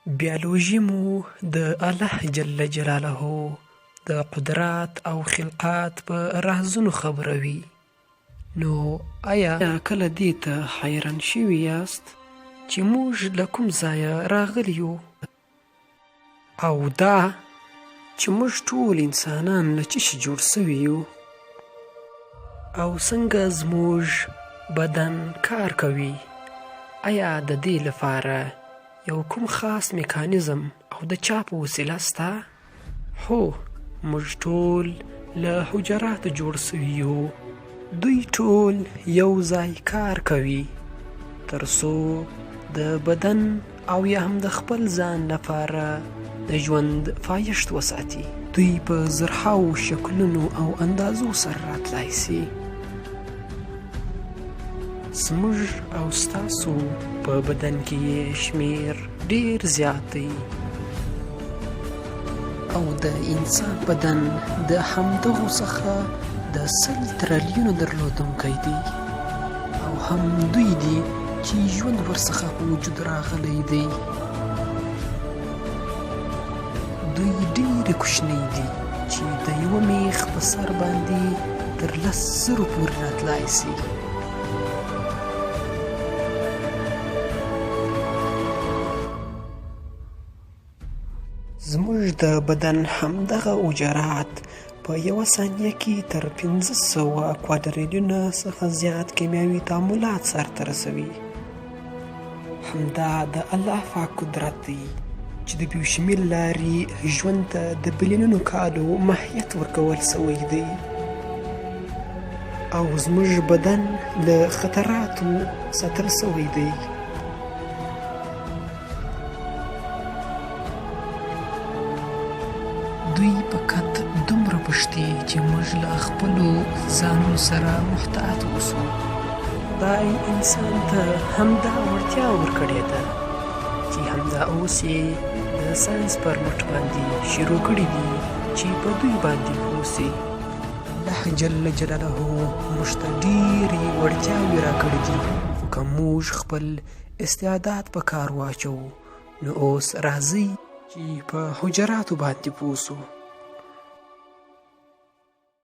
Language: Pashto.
بیولوژي مو د الله جل جلاله د قدرت او خلقات په رازونو خبروي. نو آیا کله دې ته حیران شوي یاست چې موږ له کوم ځایه راغلي یو؟ او دا چې موږ ټول انسانان له څه شي جوړ سوي یو؟ او څنګه زموږ بدن کار کوي؟ آیا د دې لپاره یو کوم خاص میکانیزم او د چا په وسیله سته؟ هو، موږ ټول له حجراتو جوړ سوي یو. دوی ټول یو ځای کار کوي تر څو د بدن او یا هم د خپل ځان لپاره د ژوند پایښت وساتي. دوی په زرهاو شکلونو او اندازو سره راتلی سي. زموږ او ستاسو په بدن کې یې شمیر ډیر زیات دی، او د انسان بدن د همدغو څخه د 100 تریلیونو درلودونکی دی، او هم دوی دي چې ژوند ورڅخه په وجود راغلی دی. دوی ډیرې کوچنۍ دي چې د یوه میخ په سر باندې تر 10,000 پورې راتلی سي. زموږ د بدن همدغه حجرات په یوه ثانیه کې تر 500 کوادریلیونه څخه زیات کیمیاوي تعاملات سرته رسوي. همدا د الله پاک قدرت دی چې د بیوشمیل لارې ژوند ته د بلیونونو کالو ماهیت ورکول سوی دی، او زموږ بدن له خطراتو ساتل سوی دی. دوی فقط دومره پشتي چې موږ له خپلو ځانونو سره محتاط اوسو. خدای انسان ته همدا وړتیا ورکړې ده چې همدا اوس یې د ساینس پر مټ باندې شروع کړي دي چې په دوی باندې پوه سي. الله جل جلاله موږ ته ډېرې وړتیاوې راکړي دي، خو که موږ خپل استعداد په کار واچوو نو اوس راځئ چې په حجراتو باندې پوه سو.